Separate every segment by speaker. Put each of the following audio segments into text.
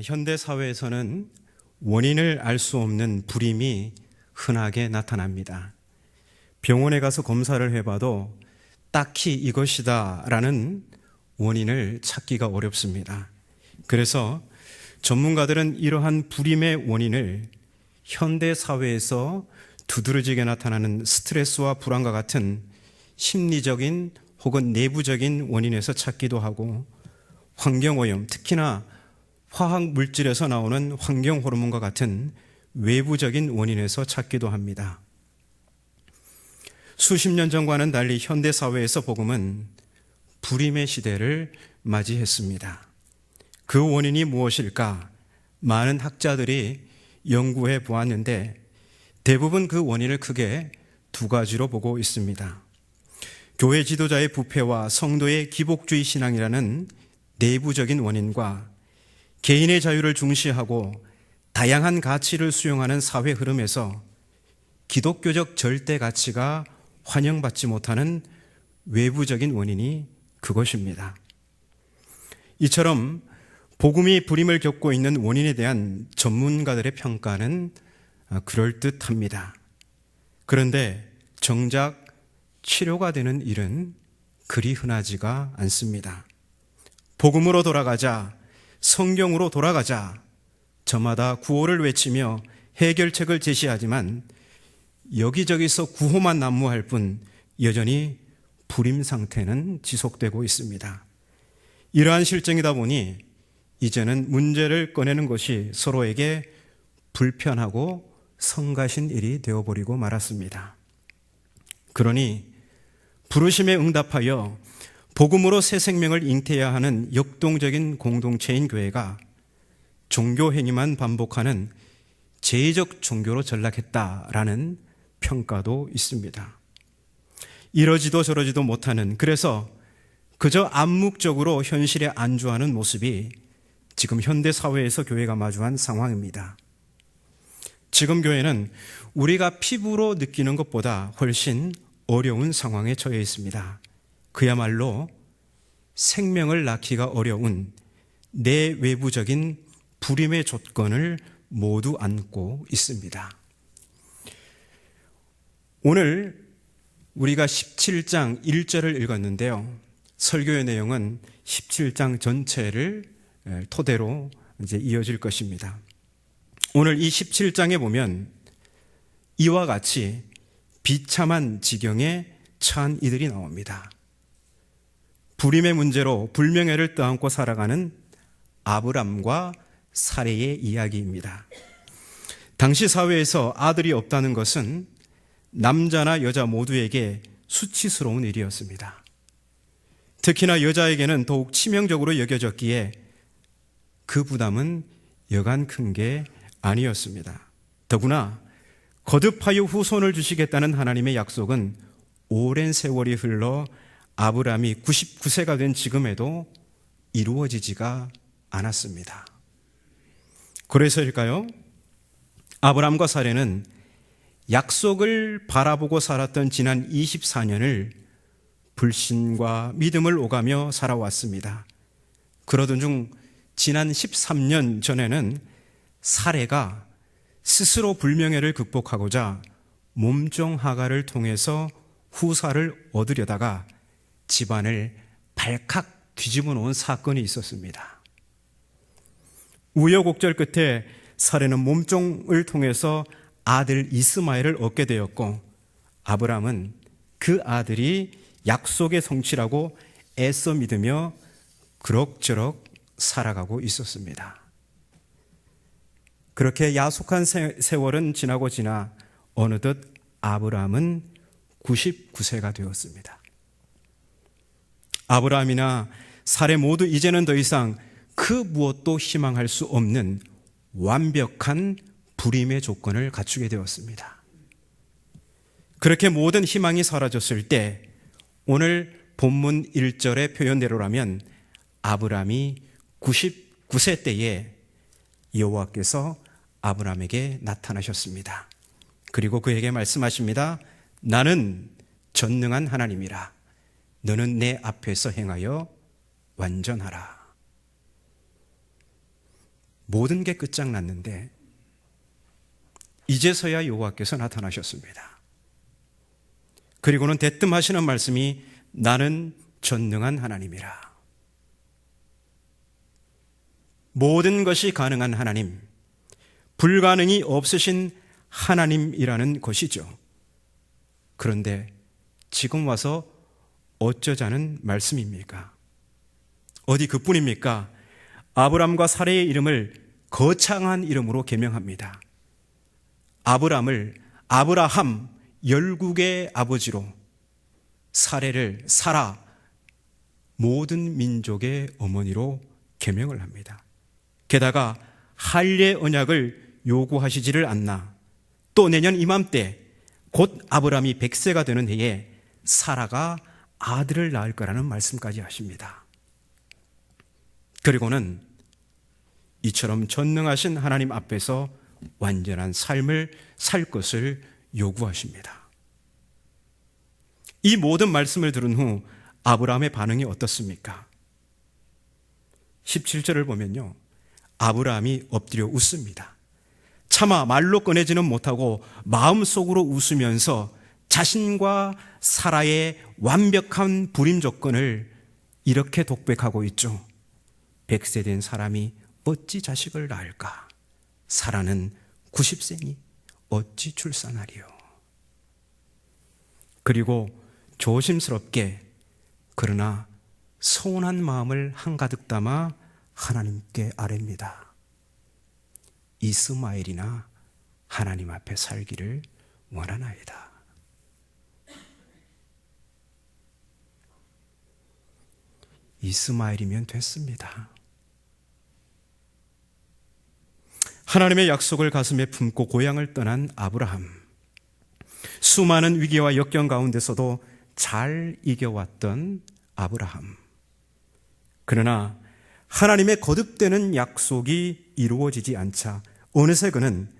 Speaker 1: 현대 사회에서는 원인을 알 수 없는 불임이 흔하게 나타납니다. 병원에 가서 검사를 해봐도 딱히 이것이다라는 원인을 찾기가 어렵습니다. 그래서 전문가들은 이러한 불임의 원인을 현대 사회에서 두드러지게 나타나는 스트레스와 불안과 같은 심리적인 혹은 내부적인 원인에서 찾기도 하고, 환경오염, 특히나 화학 물질에서 나오는 환경 호르몬과 같은 외부적인 원인에서 찾기도 합니다. 수십 년 전과는 달리 현대 사회에서 복음은 불임의 시대를 맞이했습니다. 그 원인이 무엇일까? 많은 학자들이 연구해 보았는데 대부분 그 원인을 크게 두 가지로 보고 있습니다. 교회 지도자의 부패와 성도의 기복주의 신앙이라는 내부적인 원인과 개인의 자유를 중시하고 다양한 가치를 수용하는 사회 흐름에서 기독교적 절대 가치가 환영받지 못하는 외부적인 원인이 그것입니다. 이처럼 복음이 불임을 겪고 있는 원인에 대한 전문가들의 평가는 그럴듯합니다. 그런데 정작 치료가 되는 일은 그리 흔하지가 않습니다. 복음으로 돌아가자, 성경으로 돌아가자, 저마다 구호를 외치며 해결책을 제시하지만 여기저기서 구호만 난무할 뿐 여전히 불임 상태는 지속되고 있습니다. 이러한 실정이다 보니 이제는 문제를 꺼내는 것이 서로에게 불편하고 성가신 일이 되어버리고 말았습니다. 그러니 부르심에 응답하여 복음으로 새 생명을 잉태해야 하는 역동적인 공동체인 교회가 종교 행위만 반복하는 제의적 종교로 전락했다라는 평가도 있습니다. 이러지도 저러지도 못하는, 그래서 그저 암묵적으로 현실에 안주하는 모습이 지금 현대 사회에서 교회가 마주한 상황입니다. 지금 교회는 우리가 피부로 느끼는 것보다 훨씬 어려운 상황에 처해 있습니다. 그야말로 생명을 낳기가 어려운 내외부적인 불임의 조건을 모두 안고 있습니다. 오늘 우리가 17장 1절을 읽었는데요. 설교의 내용은 17장 전체를 토대로 이제 이어질 것입니다. 오늘 이 17장에 보면 이와 같이 비참한 지경에 처한 이들이 나옵니다. 불임의 문제로 불명예를 떠안고 살아가는 아브람과 사레의 이야기입니다. 당시 사회에서 아들이 없다는 것은 남자나 여자 모두에게 수치스러운 일이었습니다. 특히나 여자에게는 더욱 치명적으로 여겨졌기에 그 부담은 여간 큰 게 아니었습니다. 더구나 거듭하여 후손을 주시겠다는 하나님의 약속은 오랜 세월이 흘러 아브람이 99세가 된 지금에도 이루어지지가 않았습니다. 그래서일까요? 아브람과 사레는 약속을 바라보고 살았던 지난 24년을 불신과 믿음을 오가며 살아왔습니다. 그러던 중 지난 13년 전에는 사레가 스스로 불명예를 극복하고자 몸종 하가를 통해서 후사를 얻으려다가 집안을 발칵 뒤집어 놓은 사건이 있었습니다. 우여곡절 끝에 사레는 몸종을 통해서 아들 이스마엘을 얻게 되었고, 아브람은 그 아들이 약속의 성취라고 애써 믿으며 그럭저럭 살아가고 있었습니다. 그렇게 야속한 세월은 지나고 지나 어느덧 아브람은 99세가 되었습니다. 아브람이나 사레 모두 이제는 더 이상 그 무엇도 희망할 수 없는 완벽한 불임의 조건을 갖추게 되었습니다. 그렇게 모든 희망이 사라졌을 때 오늘 본문 1절의 표현대로라면 아브람이 99세 때에 여호와께서 아브람에게 나타나셨습니다. 그리고 그에게 말씀하십니다. 나는 전능한 하나님이라. 너는 내 앞에서 행하여 완전하라. 모든 게 끝장났는데 이제서야 여호와께서 나타나셨습니다. 그리고는 대뜸 하시는 말씀이 나는 전능한 하나님이라. 모든 것이 가능한 하나님, 불가능이 없으신 하나님이라는 것이죠. 그런데 지금 와서 어쩌자는 말씀입니까? 어디 그뿐입니까? 아브람과 사레의 이름을 거창한 이름으로 개명합니다. 아브람을 아브라함 열국의 아버지로, 사레를 사라 모든 민족의 어머니로 개명을 합니다. 게다가 할례 언약을 요구하시지를 않나. 또 내년 이맘때 곧 아브람이 100세가 되는 해에 사라가 아들을 낳을 거라는 말씀까지 하십니다. 그리고는 이처럼 전능하신 하나님 앞에서 완전한 삶을 살 것을 요구하십니다. 이 모든 말씀을 들은 후 아브라함의 반응이 어떻습니까? 17절을 보면요, 아브라함이 엎드려 웃습니다. 차마 말로 꺼내지는 못하고 마음속으로 웃으면서 자신과 사라의 완벽한 불임 조건을 이렇게 독백하고 있죠. 100세 된 사람이 어찌 자식을 낳을까? 사라는 90세니 어찌 출산하리요? 그리고 조심스럽게 그러나 서운한 마음을 한가득 담아 하나님께 아뢰입니다. 이스마엘이나 하나님 앞에 살기를 원하나이다. 이스마엘이면 됐습니다. 하나님의 약속을 가슴에 품고 고향을 떠난 아브라함. 수많은 위기와 역경 가운데서도 잘 이겨왔던 아브라함. 그러나 하나님의 거듭되는 약속이 이루어지지 않자 어느새 그는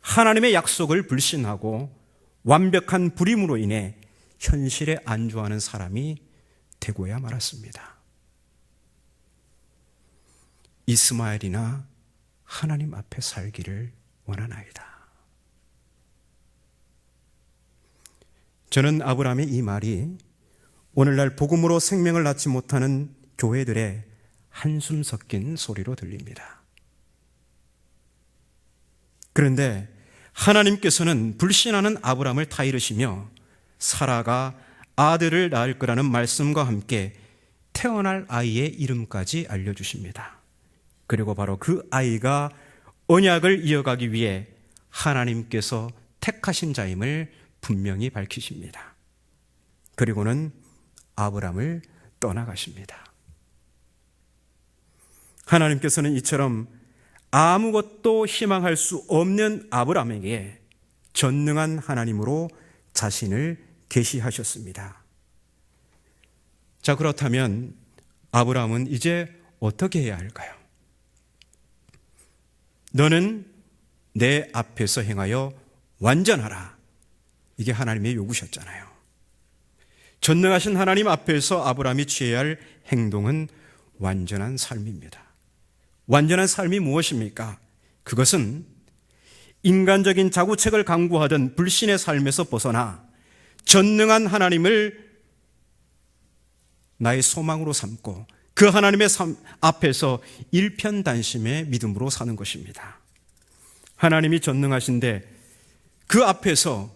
Speaker 1: 하나님의 약속을 불신하고 완벽한 불임으로 인해 현실에 안주하는 사람이 되고야 말았습니다. 이스마엘이나 하나님 앞에 살기를 원하나이다. 저는 아브라함의 이 말이 오늘날 복음으로 생명을 낳지 못하는 교회들의 한숨 섞인 소리로 들립니다. 그런데 하나님께서는 불신하는 아브라함을 타이르시며 사라가 아들을 낳을 거라는 말씀과 함께 태어날 아이의 이름까지 알려주십니다. 그리고 바로 그 아이가 언약을 이어가기 위해 하나님께서 택하신 자임을 분명히 밝히십니다. 그리고는 아브라함을 떠나가십니다. 하나님께서는 이처럼 아무것도 희망할 수 없는 아브라함에게 전능한 하나님으로 자신을 계시하셨습니다. 자, 그렇다면 아브라함은 이제 어떻게 해야 할까요? 너는 내 앞에서 행하여 완전하라. 이게 하나님의 요구셨잖아요. 전능하신 하나님 앞에서 아브라함이 취해야 할 행동은 완전한 삶입니다. 완전한 삶이 무엇입니까? 그것은 인간적인 자구책을 강구하던 불신의 삶에서 벗어나 전능한 하나님을 나의 소망으로 삼고 그 하나님의 앞에서 일편단심의 믿음으로 사는 것입니다. 하나님이 전능하신데 그 앞에서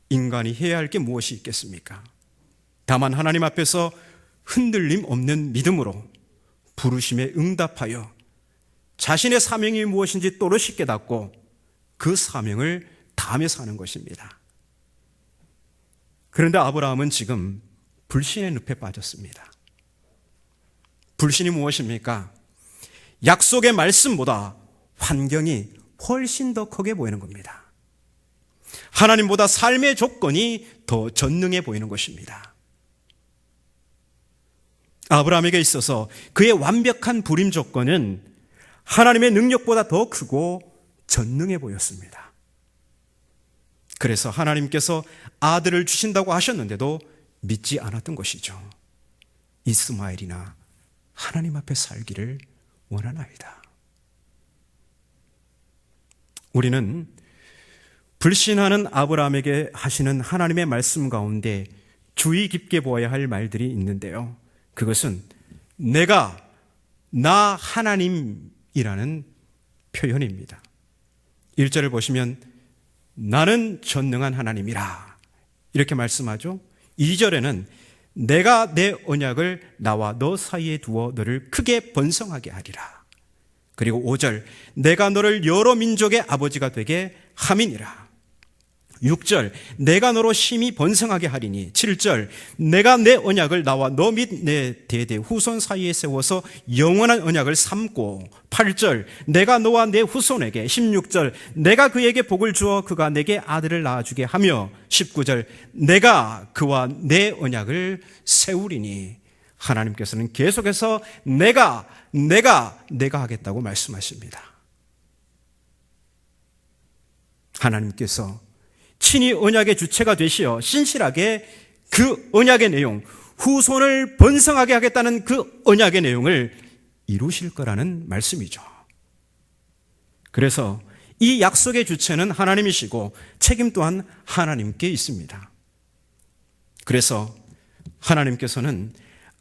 Speaker 1: 인간이 해야 할 게 무엇이 있겠습니까? 다만 하나님 앞에서 흔들림 없는 믿음으로 부르심에 응답하여 자신의 사명이 무엇인지 또렷이 깨닫고 그 사명을 다하며 사는 것입니다. 그런데 아브라함은 지금 불신의 늪에 빠졌습니다. 불신이 무엇입니까? 약속의 말씀보다 환경이 훨씬 더 크게 보이는 겁니다. 하나님보다 삶의 조건이 더 전능해 보이는 것입니다. 아브라함에게 있어서 그의 완벽한 불임 조건은 하나님의 능력보다 더 크고 전능해 보였습니다. 그래서 하나님께서 아들을 주신다고 하셨는데도 믿지 않았던 것이죠. 이스마엘이나 하나님 앞에 살기를 원하나이다. 우리는 불신하는 아브라함에게 하시는 하나님의 말씀 가운데 주의 깊게 보아야 할 말들이 있는데요. 그것은 나 하나님이라는 표현입니다. 1절을 보시면 나는 전능한 하나님이라 이렇게 말씀하죠. 2절에는 내가 내 언약을 나와 너 사이에 두어 너를 크게 번성하게 하리라. 그리고 5절 내가 너를 여러 민족의 아버지가 되게 함이니라. 6절 내가 너로 심히 번성하게 하리니. 7절 내가 내 언약을 나와 너 및 내 대대 후손 사이에 세워서 영원한 언약을 삼고. 8절 내가 너와 내 후손에게. 16절 내가 그에게 복을 주어 그가 내게 아들을 낳아주게 하며. 19절 내가 그와 내 언약을 세우리니. 하나님께서는 계속해서 내가 하겠다고 말씀하십니다. 하나님께서 친히 언약의 주체가 되시어 신실하게 그 언약의 내용, 후손을 번성하게 하겠다는 그 언약의 내용을 이루실 거라는 말씀이죠. 그래서 이 약속의 주체는 하나님이시고 책임 또한 하나님께 있습니다. 그래서 하나님께서는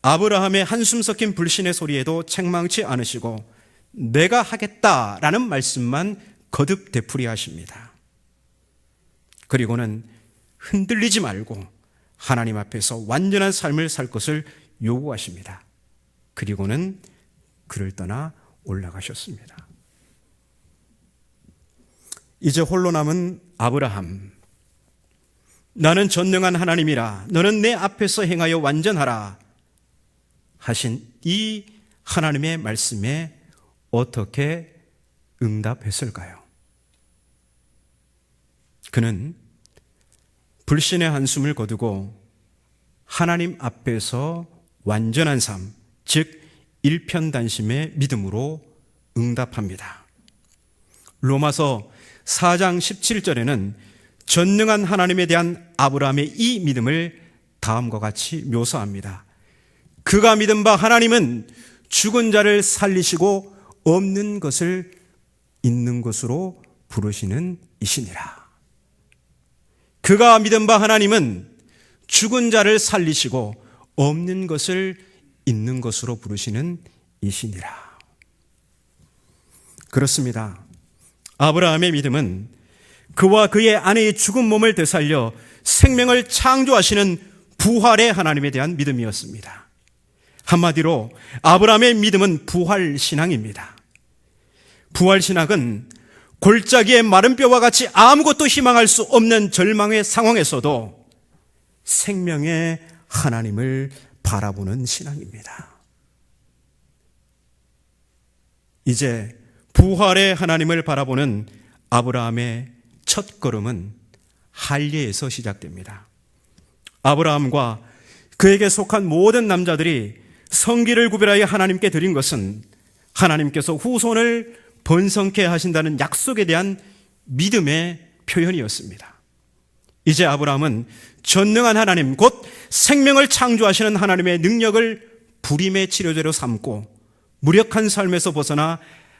Speaker 1: 아브라함의 한숨 섞인 불신의 소리에도 책망치 않으시고 내가 하겠다라는 말씀만 거듭 되풀이하십니다. 그리고는 흔들리지 말고 하나님 앞에서 완전한 삶을 살 것을 요구하십니다. 그리고는 그를 떠나 올라가셨습니다. 이제 홀로 남은 아브라함. 나는 전능한 하나님이라 너는 내 앞에서 행하여 완전하라 하신 이 하나님의 말씀에 어떻게 응답했을까요? 그는 불신의 한숨을 거두고 하나님 앞에서 완전한 삶, 즉 일편단심의 믿음으로 응답합니다. 로마서 4장 17절에는 전능한 하나님에 대한 아브라함의 이 믿음을 다음과 같이 묘사합니다. 그가 믿은 바 하나님은 죽은 자를 살리시고 없는 것을 있는 것으로 부르시는 이시니라. 그가 믿은 바 하나님은 죽은 자를 살리시고 없는 것을 있는 것으로 부르시는 이시니라. 그렇습니다. 아브라함의 믿음은 그와 그의 아내의 죽은 몸을 되살려 생명을 창조하시는 부활의 하나님에 대한 믿음이었습니다. 한마디로 아브라함의 믿음은 부활신앙입니다. 부활신앙은 골짜기의 마른 뼈와 같이 아무것도 희망할 수 없는 절망의 상황에서도 생명의 하나님을 바라보는 신앙입니다. 이제 부활의 하나님을 바라보는 아브라함의 첫 걸음은 할례에서 시작됩니다. 아브라함과 그에게 속한 모든 남자들이 성기를 구별하여 하나님께 드린 것은 하나님께서 후손을 번성케 하신다는 약속에 대한 믿음의 표현이었습니다. 이제 아브라함은 전능한 하나님, 곧 생명을 창조하시는 하나님의 능력을 불임의 치료제로 삼고 무력한 삶에서 벗어나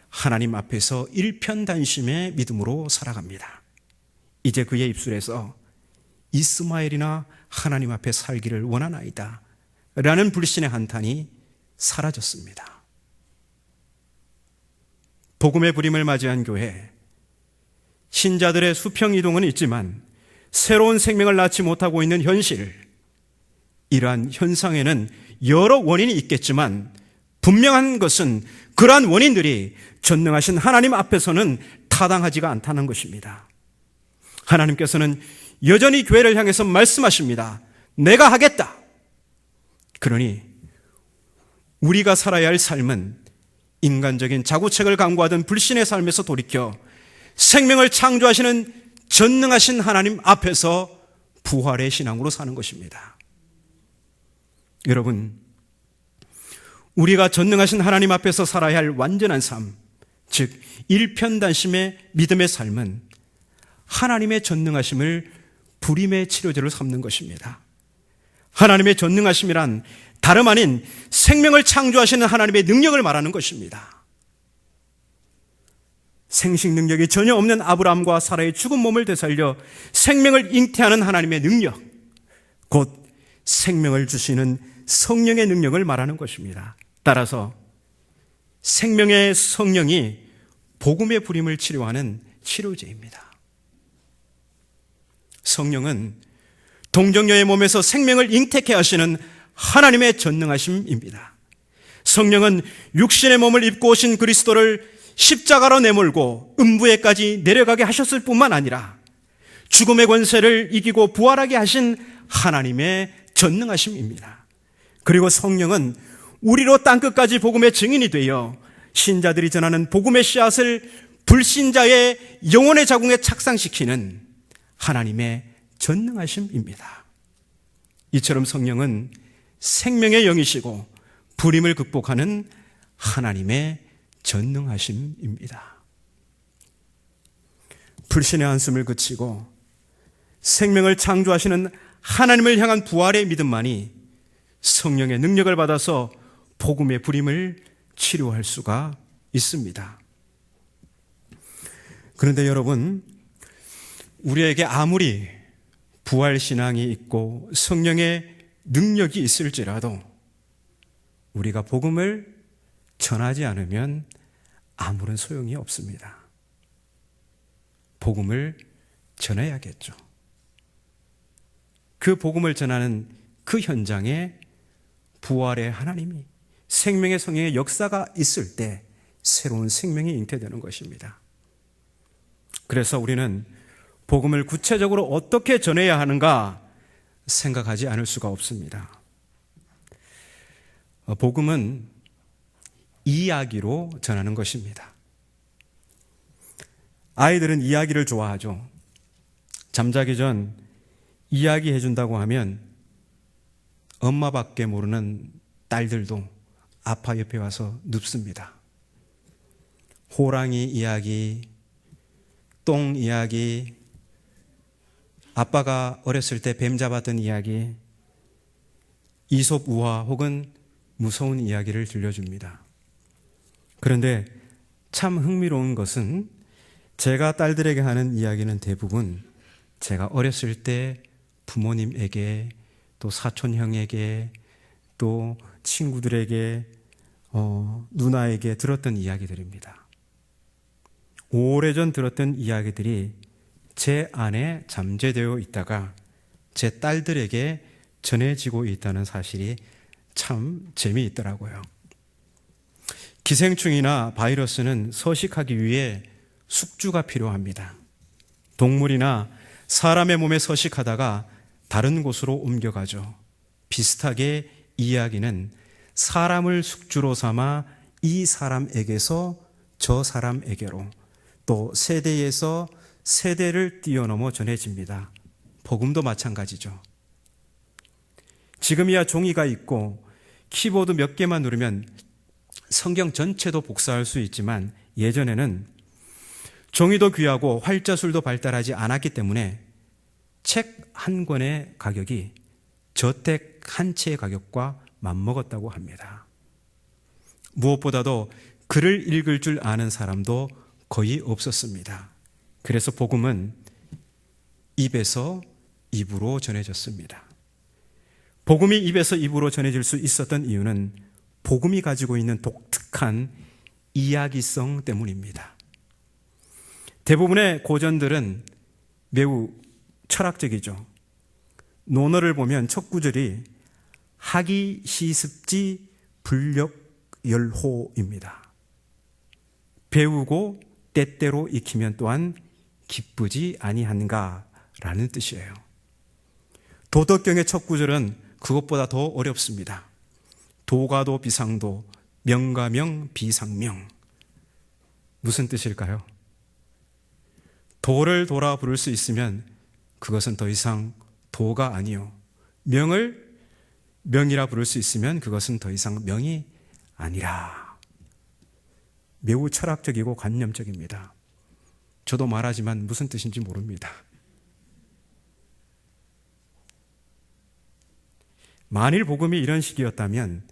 Speaker 1: 하나님 앞에서 일편단심의 믿음으로 살아갑니다. 이제 그의 입술에서 이스마엘이나 하나님 앞에 살기를 원하나이다 라는 불신의 한탄이 사라졌습니다. 복음의 불임을 맞이한 교회, 신자들의 수평이동은 있지만 새로운 생명을 낳지 못하고 있는 현실, 이러한 현상에는 여러 원인이 있겠지만 분명한 것은 그러한 원인들이 전능하신 하나님 앞에서는 타당하지가 않다는 것입니다. 하나님께서는 여전히 교회를 향해서 말씀하십니다. 내가 하겠다. 그러니 우리가 살아야 할 삶은 인간적인 자구책을 강구하던 불신의 삶에서 돌이켜 생명을 창조하시는 전능하신 하나님 앞에서 부활의 신앙으로 사는 것입니다. 여러분, 우리가 전능하신 하나님 앞에서 살아야 할 완전한 삶, 즉 일편단심의 믿음의 삶은 하나님의 전능하심을 불임의 치료제로 삼는 것입니다. 하나님의 전능하심이란 다름 아닌 생명을 창조하시는 하나님의 능력을 말하는 것입니다. 생식 능력이 전혀 없는 아브라함과 사라의 죽은 몸을 되살려 생명을 잉태하는 하나님의 능력, 곧 생명을 주시는 성령의 능력을 말하는 것입니다. 따라서 생명의 성령이 복음의 불임을 치료하는 치료제입니다. 성령은 동정녀의 몸에서 생명을 잉태케 하시는 하나님의 전능하심입니다. 성령은 육신의 몸을 입고 오신 그리스도를 십자가로 내몰고 음부에까지 내려가게 하셨을 뿐만 아니라 죽음의 권세를 이기고 부활하게 하신 하나님의 전능하심입니다. 그리고 성령은 우리로 땅끝까지 복음의 증인이 되어 신자들이 전하는 복음의 씨앗을 불신자의 영혼의 자궁에 착상시키는 하나님의 전능하심입니다. 이처럼 성령은 생명의 영이시고 불임을 극복하는 하나님의 전능하심입니다. 불신의 한숨을 그치고 생명을 창조하시는 하나님을 향한 부활의 믿음만이 성령의 능력을 받아서 복음의 불임을 치료할 수가 있습니다. 그런데 여러분, 우리에게 아무리 부활신앙이 있고 성령의 능력이 있을지라도 우리가 복음을 전하지 않으면 아무런 소용이 없습니다. 복음을 전해야겠죠. 그 복음을 전하는 그 현장에 부활의 하나님이, 생명의 성령의 역사가 있을 때 새로운 생명이 잉태되는 것입니다. 그래서 우리는 복음을 구체적으로 어떻게 전해야 하는가 생각하지 않을 수가 없습니다. 복음은 이야기로 전하는 것입니다. 아이들은 이야기를 좋아하죠. 잠자기 전 이야기 해준다고 하면 엄마밖에 모르는 딸들도 아빠 옆에 와서 눕습니다. 호랑이 이야기, 똥 이야기, 아빠가 어렸을 때 뱀 잡았던 이야기, 이솝 우화 혹은 무서운 이야기를 들려줍니다. 그런데 참 흥미로운 것은 제가 딸들에게 하는 이야기는 대부분 제가 어렸을 때 부모님에게 또 사촌형에게 또 친구들에게 누나에게 들었던 이야기들입니다. 오래전 들었던 이야기들이 제 안에 잠재되어 있다가 제 딸들에게 전해지고 있다는 사실이 참 재미있더라고요. 기생충이나 바이러스는 서식하기 위해 숙주가 필요합니다. 동물이나 사람의 몸에 서식하다가 다른 곳으로 옮겨가죠. 비슷하게 이야기는 사람을 숙주로 삼아 이 사람에게서 저 사람에게로 또 세대에서 세대를 뛰어넘어 전해집니다. 복음도 마찬가지죠. 지금이야 종이가 있고 키보드 몇 개만 누르면 성경 전체도 복사할 수 있지만 예전에는 종이도 귀하고 활자술도 발달하지 않았기 때문에 책 한 권의 가격이 저택 한 채의 가격과 맞먹었다고 합니다. 무엇보다도 글을 읽을 줄 아는 사람도 거의 없었습니다. 그래서 복음은 입에서 입으로 전해졌습니다. 복음이 입에서 입으로 전해질 수 있었던 이유는 복음이 가지고 있는 독특한 이야기성 때문입니다. 대부분의 고전들은 매우 철학적이죠. 논어를 보면 첫 구절이 하기 시습지 불력열호입니다. 배우고 때때로 익히면 또한 기쁘지 아니한가라는 뜻이에요. 도덕경의 첫 구절은 그것보다 더 어렵습니다. 도가도 비상도, 명가명 비상명. 무슨 뜻일까요? 도를 돌아 부를 수 있으면 그것은 더 이상 도가 아니요, 명을 명이라 부를 수 있으면 그것은 더 이상 명이 아니라. 매우 철학적이고 관념적입니다. 저도 말하지만 무슨 뜻인지 모릅니다. 만일 복음이 이런 식이었다면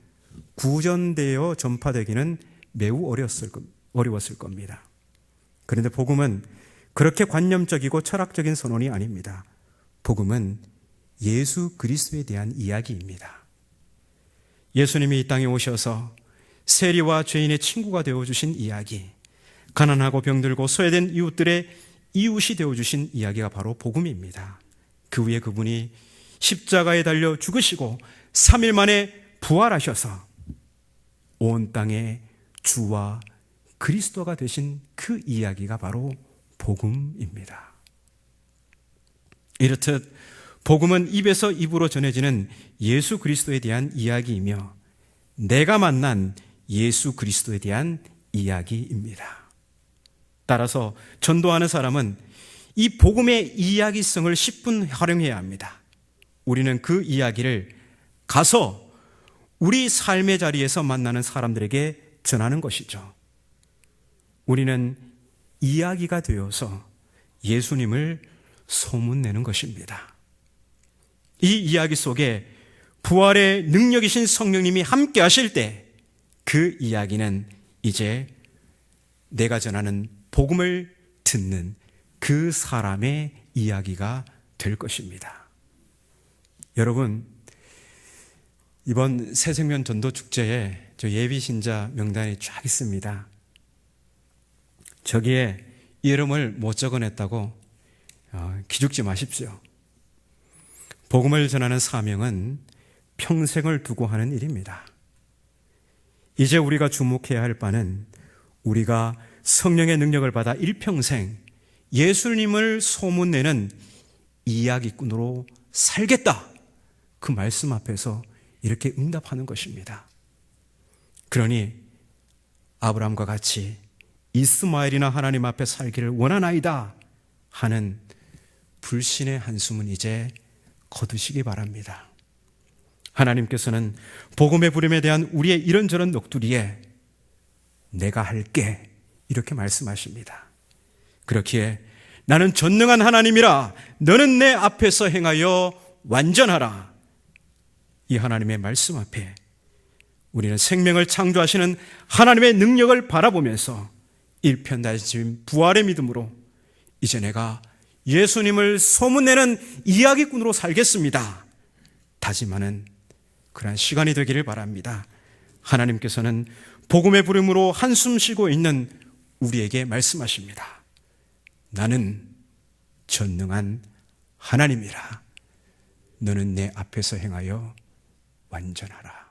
Speaker 1: 구전되어 전파되기는 매우 어려웠을 겁니다. 그런데 복음은 그렇게 관념적이고 철학적인 선언이 아닙니다. 복음은 예수 그리스도에 대한 이야기입니다. 예수님이 이 땅에 오셔서 세리와 죄인의 친구가 되어주신 이야기, 가난하고 병들고 소외된 이웃들의 이웃이 되어주신 이야기가 바로 복음입니다. 그 후에 그분이 십자가에 달려 죽으시고 3일 만에 부활하셔서 온 땅에 주와 그리스도가 되신 그 이야기가 바로 복음입니다. 이렇듯 복음은 입에서 입으로 전해지는 예수 그리스도에 대한 이야기이며 내가 만난 예수 그리스도에 대한 이야기입니다. 따라서 전도하는 사람은 이 복음의 이야기성을 10분 활용해야 합니다. 우리는 그 이야기를 가서 우리 삶의 자리에서 만나는 사람들에게 전하는 것이죠. 우리는 이야기가 되어서 예수님을 소문내는 것입니다. 이 이야기 속에 부활의 능력이신 성령님이 함께 하실 때 그 이야기는 이제 내가 전하는 복음을 듣는 그 사람의 이야기가 될 것입니다. 여러분, 이번 새생명 전도 축제에 저 예비 신자 명단이 쫙 있습니다. 저기에 이름을 못 적어냈다고 기죽지 마십시오. 복음을 전하는 사명은 평생을 두고 하는 일입니다. 이제 우리가 주목해야 할 바는 우리가 성령의 능력을 받아 일평생 예수님을 소문내는 이야기꾼으로 살겠다. 그 말씀 앞에서 이렇게 응답하는 것입니다. 그러니 아브라함과 같이 이스마엘이나 하나님 앞에 살기를 원하나이다 하는 불신의 한숨은 이제 거두시기 바랍니다. 하나님께서는 복음의 부름에 대한 우리의 이런저런 넋두리에 내가 할게 이렇게 말씀하십니다. 그렇기에 나는 전능한 하나님이라 너는 내 앞에서 행하여 완전하라. 이 하나님의 말씀 앞에 우리는 생명을 창조하시는 하나님의 능력을 바라보면서 일편단심 부활의 믿음으로 이제 내가 예수님을 소문내는 이야기꾼으로 살겠습니다. 다짐하는 그러한 시간이 되기를 바랍니다. 하나님께서는 복음의 부름으로 한숨 쉬고 있는 우리에게 말씀하십니다. 나는 전능한 하나님이라. 너는 내 앞에서 행하여 완전하라.